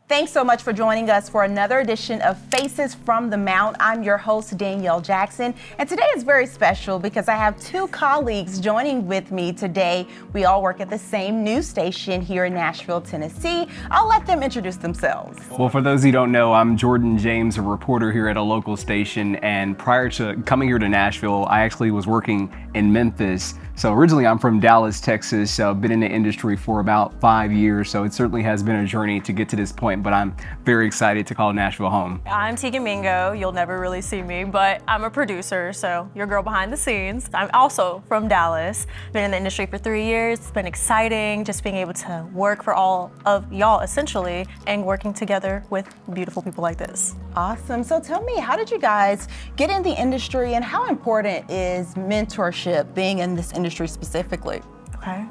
Thanks so much for joining us for another edition of Faces from the Mount. I'm your host, Danielle Jackson, and today is very special because I have two colleagues joining with me today. We all work at the same news station here in Nashville, Tennessee. I'll let them introduce themselves. Well, for those who don't know, I'm Jordan James, a reporter here at a local station, and prior to coming here to Nashville, I actually was working in Memphis. So originally I'm from Dallas, Texas, so I've been in the industry for about 5 years, so it certainly has been a journey to get to this point, but I'm very excited to call Nashville home. I'm Tegan Mingo. You'll never really see me, but I'm a producer, so your girl behind the scenes. I'm also from Dallas. Been in the industry for 3 years. It's been exciting just being able to work for all of y'all, essentially, and working together with beautiful people like this. Awesome. So tell me, how did you guys get in the industry, and how important is mentorship, being in this industry specifically? Okay.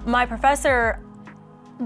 My professor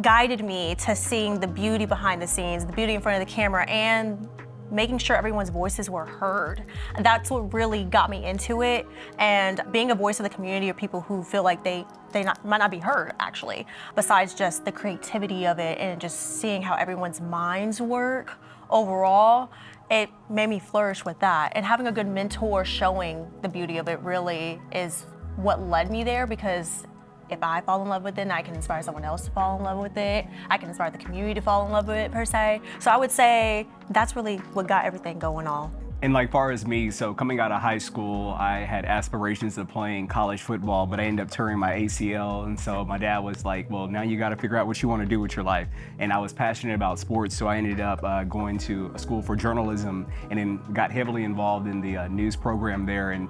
guided me to seeing the beauty behind the scenes, the beauty in front of the camera, and making sure everyone's voices were heard. That's what really got me into it, and being a voice of the community of people who feel like they might not be heard, actually, besides just the creativity of it and just seeing how everyone's minds work overall. It made me flourish with that, and having a good mentor showing the beauty of it really is what led me there, because if I fall in love with it, and I can inspire someone else to fall in love with it. I can inspire the community to fall in love with it, per se. So I would say that's really what got everything going on. And like far as me, so coming out of high school, I had aspirations of playing college football, but I ended up tearing my ACL. And so my dad was like, well, now you got to figure out what you want to do with your life. And I was passionate about sports, so I ended up going to a school for journalism, and then got heavily involved in the news program there. And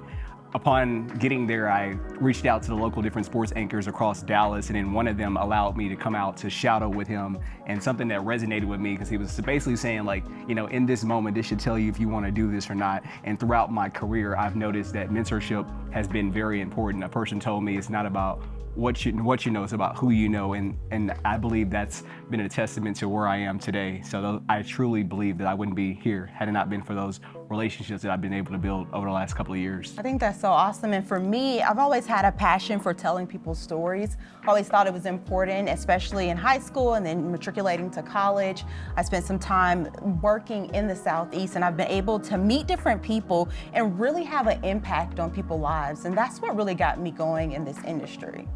upon getting there, I reached out to the local different sports anchors across Dallas, and then one of them allowed me to come out to shadow with him, and something that resonated with me, because he was basically saying, like, you know, in this moment, this should tell you if you want to do this or not. And throughout my career, I've noticed that mentorship has been very important. A person told me it's not about what you know, it's about who you know, and I believe that's been a testament to where I am today. So I truly believe that I wouldn't be here had it not been for those relationships that I've been able to build over the last couple of years. I think that's so awesome. And for me, I've always had a passion for telling people's stories. I always thought it was important, especially in high school and then matriculating to college. I spent some time working in the Southeast, and I've been able to meet different people and really have an impact on people's lives. And that's what really got me going in this industry.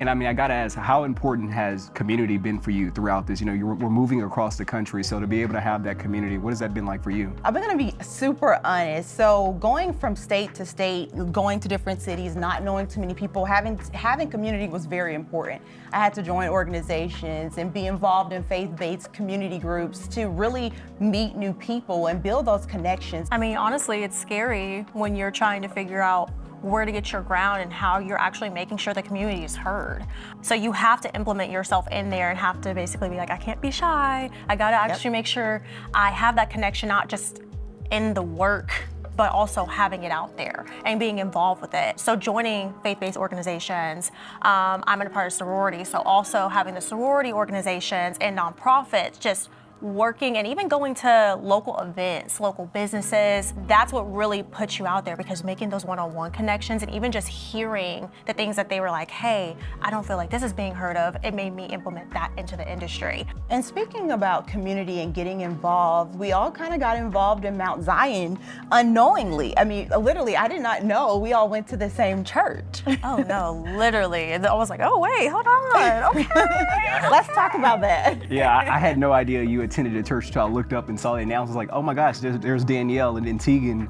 And I mean, I gotta ask, how important has community been for you throughout this? You know, we're moving across the country, so to be able to have that community, what has that been like for you? I'm gonna be super honest. So going from state to state, going to different cities, not knowing too many people, having community was very important. I had to join organizations and be involved in faith-based community groups to really meet new people and build those connections. I mean, honestly, it's scary when you're trying to figure out where to get your ground and how you're actually making sure the community is heard. So you have to implement yourself in there and have to basically be like, I can't be shy. I gotta actually make sure I have that connection, not just in the work, but also having it out there and being involved with it. So joining faith-based organizations, I'm in a part of sorority, so also having the sorority organizations and nonprofits, just working and even going to local events, local businesses, that's what really puts you out there, because making those one-on-one connections and even just hearing the things that they were like, hey, I don't feel like this is being heard of, it made me implement that into the industry. And speaking about community and getting involved, we all kind of got involved in Mount Zion unknowingly. I mean, literally, I did not know we all went to the same church. Oh no, literally. And I was like, oh wait, hold on, okay. Let's talk about that. Yeah, I had no idea you attended a church until I looked up and saw the announcement. Like, oh my gosh, there's Danielle. And then Tegan,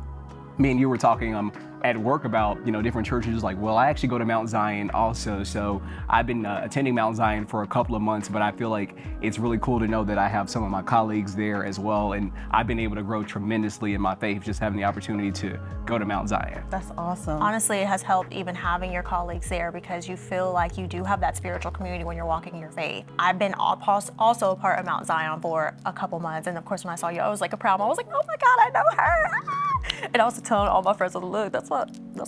me and you were talking at work about, you know, different churches. Like, well, I actually go to Mount Zion also, so I've been attending Mount Zion for a couple of months, but I feel like it's really cool to know that I have some of my colleagues there as well, and I've been able to grow tremendously in my faith just having the opportunity to go to Mount Zion. That's awesome. Honestly, it has helped even having your colleagues there, because you feel like you do have that spiritual community when you're walking in your faith. I've been also a part of Mount Zion for a couple months, and of course when I saw you, I was like a proud mom. I was like, oh my God, I know her. And I was telling all my friends, look, that's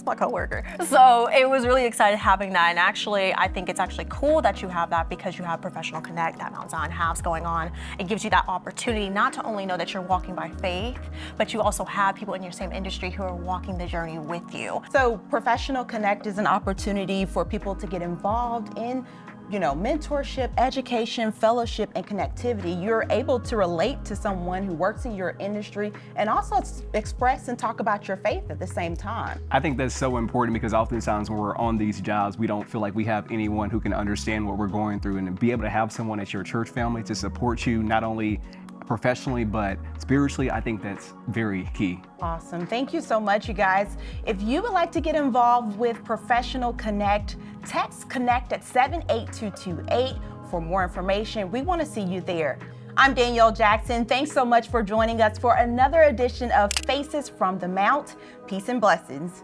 my coworker. So it was really excited having that. And actually, I think it's actually cool that you have that, because you have Professional Connect that Mount Zion has going on. It gives you that opportunity not to only know that you're walking by faith, but you also have people in your same industry who are walking the journey with you. So Professional Connect is an opportunity for people to get involved in mentorship, education, fellowship, and connectivity, you're able to relate to someone who works in your industry and also express and talk about your faith at the same time. I think that's so important because oftentimes when we're on these jobs, we don't feel like we have anyone who can understand what we're going through, and to be able to have someone at your church family to support you, not only professionally, but spiritually, I think that's very key. Awesome. Thank you so much, you guys. If you would like to get involved with Professional Connect, text Connect at 78228 for more information. We want to see you there. I'm Danielle Jackson. Thanks so much for joining us for another edition of Faces from the Mount. Peace and blessings.